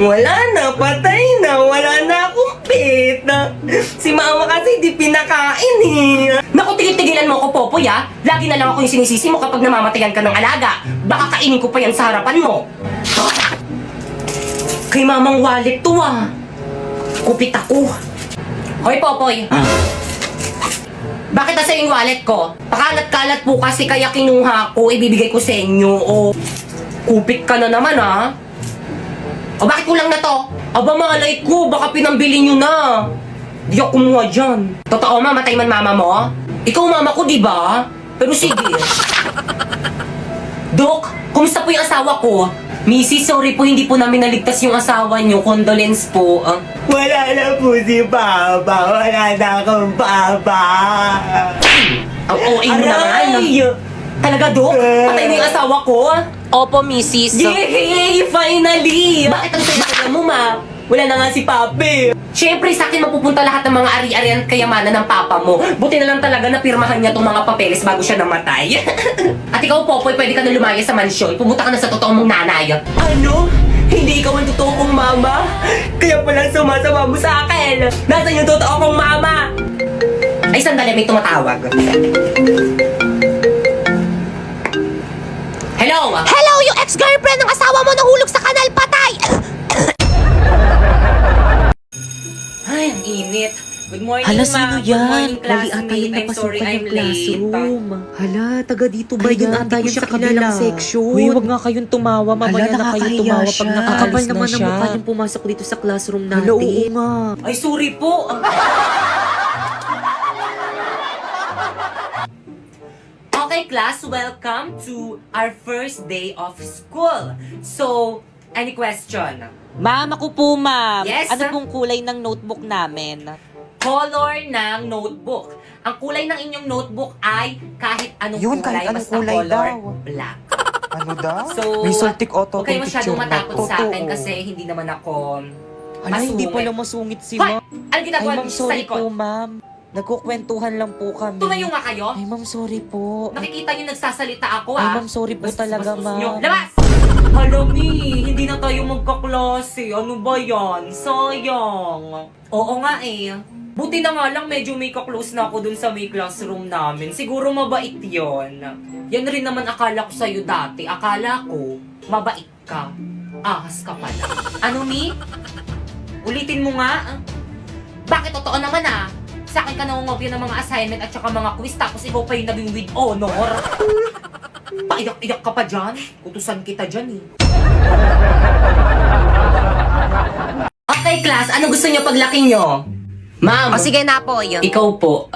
Wala na, patay na. Wala na akong pet. Si mama kasi di pinakain eh. Naku, tigil-tigilan mo ako, Popoy, ha? Lagi na lang ako yung sinisisi mo kapag namamatayan ka ng alaga. Baka kainin ko pa yan sa harapan mo. Kay mamang wallet to, ah. Kupit ako. Hoy, Popoy. Bakit nasa yung wallet ko? Pakalat-kalat po kasi kaya kinuha ko, ibibigay ko sa inyo. O, kupit ka na naman, ha? O, bakit kulang na to? Aba, malay ko, baka pinambili nyo na. Di ako kumuha dyan. Totoo, mamatay man mama mo? Ikaw mama ko, di ba? Pero sige. Dok, kumusta po yung asawa ko? Missy, sorry po, hindi po namin naligtas yung asawa nyo. Condolence po. Wala na po si Papa. Wala na akong Papa. Ang OA mo naman. Talaga, Dok? Patay na yung asawa ko? Opo, Mrs. Yay! Finally! Bakit ang saya mo, ma? Wala na nga si Papi. Siyempre, sa akin mapupunta lahat ng mga ari-arian at kayamanan ng papa mo. Buti na lang talaga na pirmahan niya tong mga papeles bago siya namatay. At ikaw, Popoy, pwede ka na lumaya sa mansyon. Pumunta ka na sa totoong mong nanay. Ano? Hindi ikaw ang totoo kong mama? Kaya pala sumasama mo sa akin. Nasaan yung totoo kong mama? Ay, sandali, may tumatawag. Hello? Hello, yung ex-girlfriend ng asawa mo nahulog sa kanal, patay! Ay, ang init. Good morning, Hala, ma'am. sino Good yan? morning, Mali ata classmate. yung I'm sorry, napasukan I'm ng late. classroom. Hala, taga dito ba Ayan, yun? Ata di ko yun siya sa kilalang kilala. section. Uy, wag nga kayong tumawa. Mamaya Hala, na kayo nakakahiya tumawa siya. pag Kakapal nakaalis naman na ang siya. mukha niyang pumasok dito sa classroom natin. Hala, oo nga. Ay, sorry po. Okay, class, welcome to our first day of school. So, any question? Ma'am, ako po, ma'am. Yes? Ano pong kulay ng notebook namin? Color ng notebook. Ang kulay ng inyong notebook ay kahit anong Yun, kulay, kahit anong basta kulay color daw. black. Ano daw? So, May Saltic Auto huwag kayo tong masyadong picture na matakot to. sa akin Totoo. kasi hindi naman ako Ala, hindi masungit. pala masungit si Hoy! ma'am. Ano Ay, ginagawa ma'am, niyo sa sorry likod? po, ma'am. Nagkukwentuhan lang po kami. Tumayo nga kayo. Ay, ma'am, sorry po. Nakikita niyo nagsasalita ako, Ay, ah. ma'am, sorry po Bastos- talaga, bastos niyo. ma'am. Labas! Halami, hindi na tayo magkaklase. Ano ba yan? Sayang. Oo nga eh. Buti na nga lang medyo may kaklose na ako dun sa may classroom namin. Siguro mabait yon. Yan rin naman akala ko sa'yo dati. Akala ko, mabait ka. Ahas ka pala. Ano, Mi? Ulitin mo nga. Bakit totoo naman ah? Sa akin ka nangungopia ng mga assignment at saka mga quiz tapos ikaw pa yung naging with honor. Paiyak-iyak ka pa dyan. Utusan kita dyan eh. Okay, class. Ano gusto niyo paglaki niyo? Ma'am. O sige na po, yun. Ikaw po.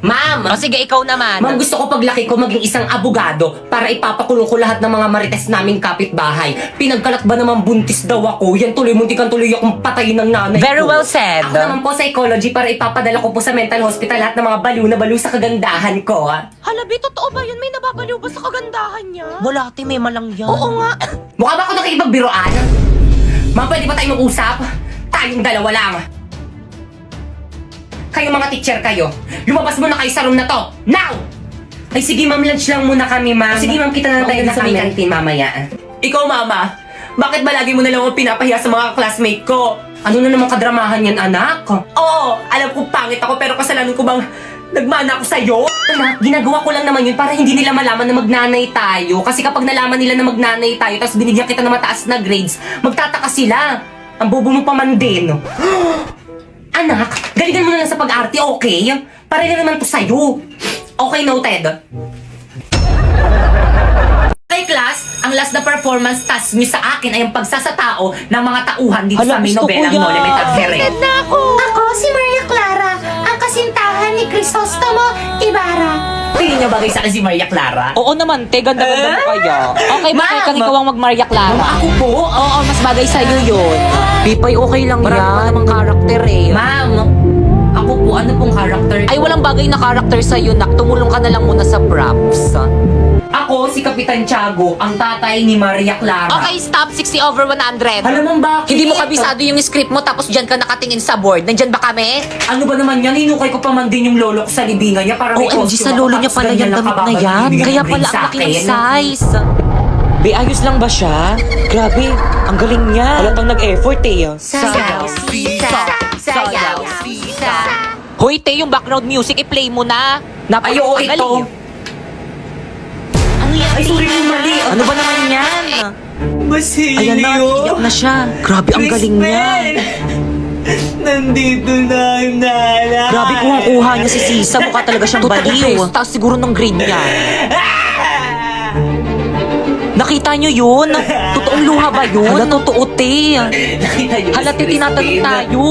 Ma'am. O sige, ikaw naman. Ma'am, gusto ko paglaki ko maging isang abogado para ipapakulong ko lahat ng mga marites naming kapitbahay. Pinagkalat ba naman buntis daw ako? Yan tuloy, muntikan tuloy akong patayin ng nanay Very ko. well said. Ako naman po psychology para ipapadala ko po sa mental hospital lahat ng mga baliw na baliw sa kagandahan ko. Halabi, totoo ba yun? May nababaliw ba sa kagandahan niya? Wala, ate, may malang yan. Oo nga. Mukha ba ako nakikipagbiroan? Ma'am, pwede ba tayo mag-usap? Tayong dalawa lang. Kayo mga teacher kayo, lumabas muna kayo sa room na to. Now! Ay sige ma'am, lunch lang muna kami ma'am. Sige ma'am, kita na tayo Okay na na sa may kami. canteen mamaya. Ikaw, mama. Bakit ba lagi mo na lang ako pinapahiya sa mga classmate ko? Ano na naman kadramahan yan anak? Oo, alam ko pangit ako pero kasalanan ko bang nagmana ako sa'yo? Anak, ginagawa ko lang naman yun para hindi nila malaman na magnanay tayo. Kasi kapag nalaman nila na magnanay tayo tapos binigyan kita ng mataas na grades, magtataka sila. Ang bobo mo pa man din. Anak, galingan mo na lang sa pag-arte, okay? Para na naman to sa'yo. Okay, noted. Okay, class, ang last na performance task nyo sa akin ay ang pagsasatao ng mga tauhan dito Hala, sa aming gusto ko nobelang yan. Monument at Here. Ako, si Maria Clara, ang kasintahan ni Crisostomo Ibarra. Tingin niyo bagay sa akin si Maria Clara? Oo naman, te. Ganda-ganda mo kaya. Okay, bakit Ma'am! kang ikaw ang mag-Maria Clara? Ako po? Oo, mas bagay sa'yo yun. Pipay, okay lang Marami yan. pa namang karakter eh. Ma'am, ako Ako po, ano pong character? Ay, walang bagay na character sa'yo, nak. Tumulong ka na lang muna sa props. Ako, si Kapitan Tiago, ang tatay ni Maria Clara. Okay, stop. 60 over 100. Alam mo bakit? Hindi mo kabisado yung script mo tapos dyan ka nakatingin sa board. Nandyan ba kami? Ano ba naman yan? Hinukay ko pa man din yung lolo ko sa libingan niya para may OMG, costume sa ako, lolo niya tapos pala ganyan yung lang damit na kababa, yan. bibigyan Kaya ng pala ring ang sa laki ng akin. size. Be, ayos lang ba siya? Grabe, ang galing niya. Halatang nag-effort eh. Sayaw, sisa, sayaw, sisa. Hoy, te, yung background music, i-play mo na. Ay, oo, ito. Galing. Ano yan? Ay, sorry po, mali. Ano ba naman yan? Basilio! Ayan na, iiyak na siya. Grabe, ang galing niya. Nandito na yung nanay! Grabe, kuha niya si Sisa. Mukha talaga siyang baliw. Tapos siguro ng grade niya. Nakita niyo yun? Totoong luha ba yun? Hala, totoo, te. Nakita niyo ba Hala, si te, tinatanong Christine? tayo.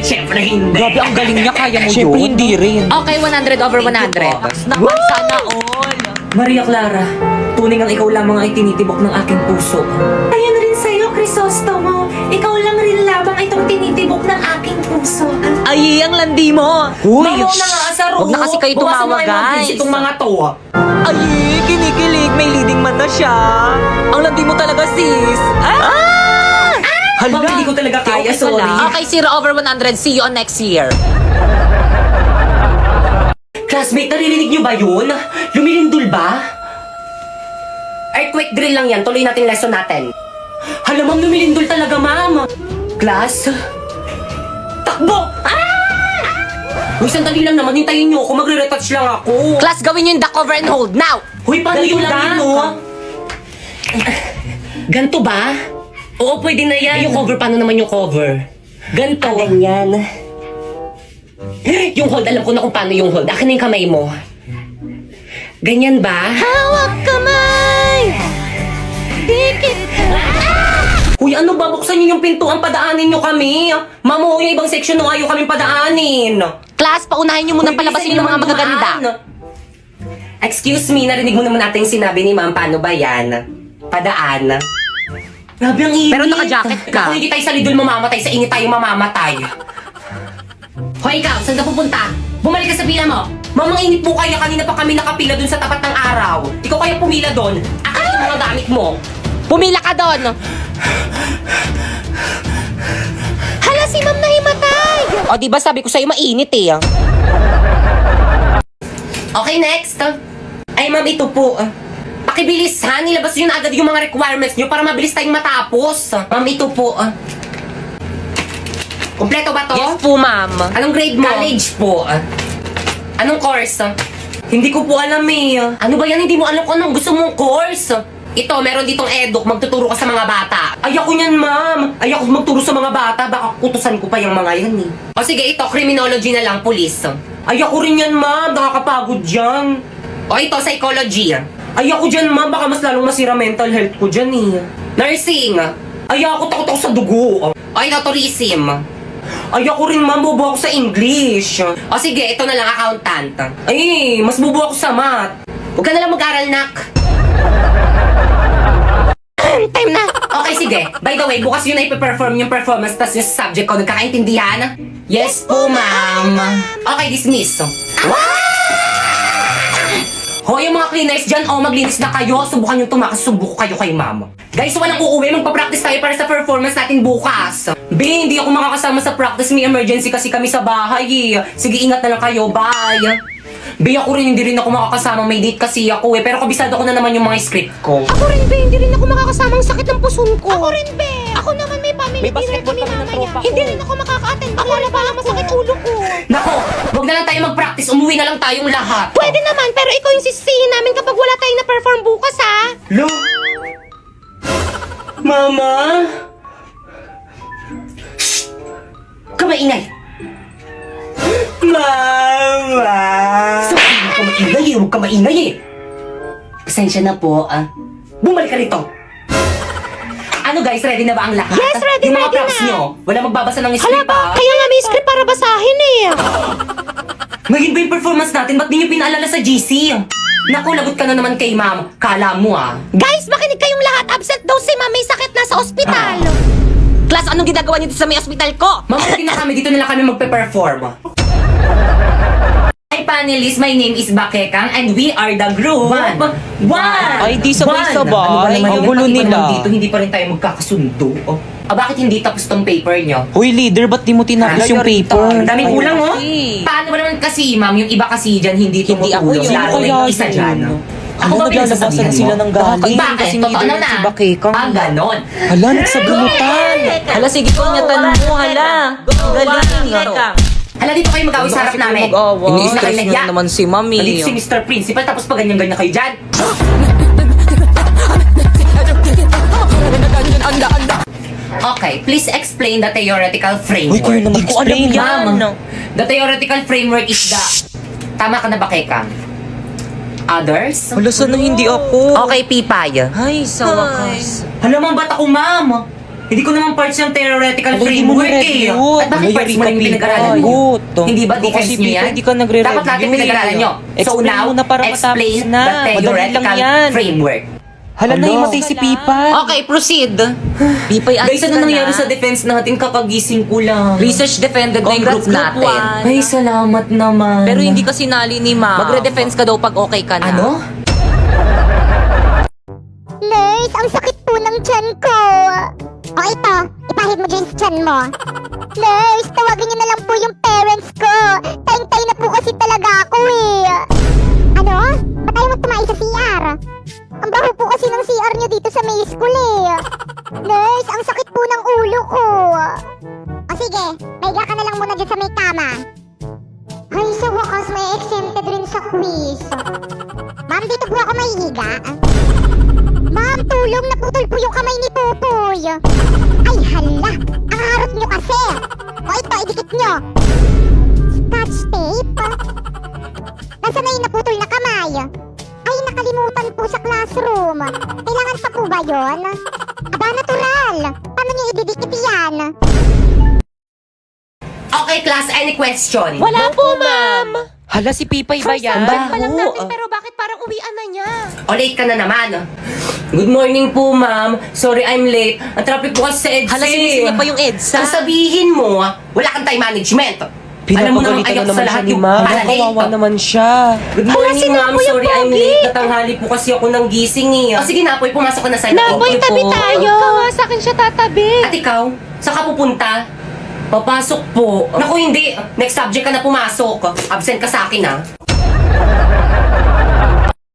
Siyempre hindi. Grabe, ang galing niya. Kaya mo Siyempre, yun. hindi rin. Okay, 100 over 100. Naman, sana all. Maria Clara, tunay ang ikaw lamang ay tinitibok ng aking puso. Ayun rin sa'yo, Crisostomo. Ikaw lang rin lamang itong tinitibok ng aking puso. Ay, ang landi mo. Uy, Mamaw na nga sa Huwag na kasi kayo tumawa, guys. Itong mga to. Ay, kinikilig. May leading man na siya. Ang landi mo talaga, sis. Ah! Hala, hindi ko talaga kaya, sorry. Okay, 0 over 100. See you on next year. Classmate, naririnig niyo ba yun? Lumilindol ba? Earthquake drill lang yan. Tuloy natin lesson natin. Hala, ma'am, lumilindol talaga, ma'am. Class? Takbo! Uy, sandali lang naman. Hintayin niyo ako. Magre-retouch lang ako. Class, gawin niyo yung duck over and hold. Now! Uy, paano Ganito yung lang lang, yun, no? Ganto ba? Oo, pwede na yan. Yung cover, paano naman yung cover? Ganto. Ganyan. Yung hold, alam ko na kung paano yung hold. Akin na yung kamay mo. Ganyan ba? Hawak kamay! Dikit! Uy, ano ba? Buksan niyo yung pintuan. Padaanin niyo kami. Mamo, yung ibang section nung ayaw kami padaanin. Class, paunahin niyo munang Uy, palabasin bilisan yung mga niyo naman magaganda. dumaan. Excuse me, narinig mo naman natin yung sinabi ni ma'am. Paano ba yan? Padaan. Grabe ang init. Pero naka-jacket ka. Kung hindi tayo sa lidol mamamatay, sa init tayo mamamatay. Hoy, ikaw, saan ka pupunta? Bumalik ka sa pila mo. Mamang init po kaya kanina pa kami nakapila dun sa tapat ng araw. Ikaw kaya pumila dun. Akin yung mga gamit mo. Pumila ka doon. Hala, si Ma'am nahimatay! O, di ba sabi ko sa'yo mainit eh. Okay, next. Ay ma'am, ito po. Pakibilis ha, nilabas nyo na agad yung mga requirements nyo para mabilis tayong matapos. Ma'am, ito po. Kompleto ba to? Yes po, ma'am. Anong grade mo? College po. Anong course? Hindi ko po alam eh. Ano ba yan? Hindi mo alam kung anong gusto mong course? Ito, meron ditong eduk. Magtuturo ka sa mga bata. Ayoko niyan, ma'am. Ayoko magturo sa mga bata. Baka kutusan ko pa yung mga yan eh. O sige, ito, criminology na lang, police. Ayoko rin yan, ma'am. Nakakapagod yan. O ito, psychology. Ayoko dyan, ma'am. Baka mas lalong masira mental health ko dyan eh. Nursing. Ayoko, takot ako sa dugo. O ito, tourism. Ayoko rin, ma'am. Bobo ako sa English. O sige, ito na lang, accountant. Ay, mas bobo ako sa math. Huwag ka na lang mag-aral, nak. Time na! Okay, sige. By the way, bukas yun na ipe-perform yung performance tas yung subject ko. Nagkakaintindihan? Yes po, ma'am. Okay, dismiss. Hoy, yung mga cleaners dyan, maglinis na kayo. Subukan yung tumakas, subuko kayo kay ma'am. Guys, walang uuwi. Magpa-practice tayo para sa performance natin bukas. B, hindi ako makakasama sa practice. May emergency kasi kami sa bahay eh. Sige, ingat na lang kayo. Bye. B, ako rin, hindi rin ako makakasama. May date kasi ako eh. Pero kabisado ko na naman yung mga script ko. Ako rin, be. Hindi rin ako makakasamang sakit ng puson ko. Ako rin, be. Ako naman may family May dinner basketball kami kami ng mamaya. tropa ko. Hindi rin ako makaka-attend. Ako na pa lang masakit ulo ko. Nako, wag na lang tayo mag-practice. Umuwi na lang tayong lahat. Pwede naman, pero ikaw yung sisihin namin kapag wala tayong na-perform bukas, ha? Lo? Mama? Kamaingay. Mama? Huwag ka maingay eh. Huwag ka maingay eh. Pasensya na po, Bumalik ka rito. Ano guys, ready na ba ang lahat? Yes, ready, Yung mga ready props na. nyo, wala magbabasa ng Hala script ba? Kaya nga may script para basahin, eh. Ngayon ba yung performance natin? Ba't di nyo pinaalala sa GC? Naku, lagot ka na naman kay ma'am. Kala mo Guys, makinig kayong lahat. Absent daw si Ma'am. May sakit na sa ospital. Class, anong ginagawa niyo dito sa may ospital ko? Ma'am, okay na kami. Dito na lang kami magpe-perform. Hi panelists, my name is Bakekang and we are the group. One! Ay, di sabay-sabay. Ano ba naman Ang yun? gulo Bakit nila. naman dito, hindi pa rin tayo magkakasundo. Bakit hindi tapos tong paper nyo? Hoy, leader, ba't di mo tinapos yung paper? Ang daming kulang, oh. Kasi. Paano ba naman kasi, ma'am, yung iba kasi dyan hindi Hindi ako tumutulong. yun. Lalo na yung isa dyan. Ako ba naglalabasan sila ng galing? Bakit? Kasi Totoo leader na. si Bakekang. Ganon. Hala, nagsabunutan. Hala, sige ko niya mo, hala. Galing. Hala, dito kayo mag-away sa harap namin. Ini-stress Hindi niyo naman si Mami. Nandito si Mr. Principal, tapos pa ganyan-ganyan kayo dyan. Okay, please explain the theoretical Uy, framework. kayo naman explain yan. Ma'am, the theoretical framework is the... Tama ka na ba, Keka? Others? Hala, sana hindi ako. Okay, Pipay. Ay, sa wakas. Hala, ma'am, ba't ako, ma'am? Hindi ko naman parts ng theoretical Hala, hindi mo framework eh. na-review. At bakit Hala, parts mo Eureka, lang yung pinag-aralan Pipay. nyo? Gut. Hindi ba Ikaw defense kasi, nyo Pipay, yan? hindi ka nagre-review Dapat natin pinag-aralan nyo. So Explain now, mo na para matapos explain na. the Madali lang theoretical yan. framework. Hala, nahimatay si Pipay. Okay, proceed. Pipay, Guys, ano nangyari sa defense natin? Kakagising ko lang. Research defended na yung group natin. Ay, salamat naman. Pero hindi ka sinali ni Ma. Magre-defense ka daw pag okay ka na. Ano? Nurse, ang sakit po ng tiyan ko. O ito, ipahid mo dyan sa tiyan mo. Nurse, tawagin niyo na lang po yung parents ko. Tayo-tayo na po kasi talaga ako eh. Ano? Ba't tayo magtumayo sa CR? Ang baho po kasi ng CR niyo dito sa may school eh. Nurse, ang sakit po ng ulo ko. O sige, maiga ka na lang muna dyan sa may kama. Ay, sa wakas may exempted rin sa quiz. Ma'am, dito po ako mahihiga. Ma'am, tulong! Naputol po yung kamay ni Popoy! Ay, hala! Ang harap nyo kasi! O ito, idikit nyo! Scotch tape? Nasaan na yung naputol na kamay? Ay, nakalimutan po sa classroom. Kailangan pa po ba yun? Aba, natural! Paano nyo ididikit yan? Okay, class, any question? Wala po, ma'am. Hala, si Pipay ba yan? pero bakit parang uwian na niya? O, late ka na naman. Good morning po, ma'am. Sorry, I'm late. Ang traffic po kasi sa EDSA. Hala, sinisingit pa yung EDSA. Ang sabihin mo, wala kang time management. Alam mo naman Pinapagalitan ayok na sa naman siya lahat ni yung Ma'am. pala Kawawa late. naman siya. Good morning, ma'am. Sorry, I'm late. Natanghali po kasi ako ng gising eh. O sige, Napoy, pumasok ka na sa Napoy, Thank you tabi po. tayo! Ikaw nga sa akin siya tatabi! At ikaw, saan ka pupunta? Papasok po. Naku, hindi. Next subject ka na pumasok. Absent ka sa akin, ah.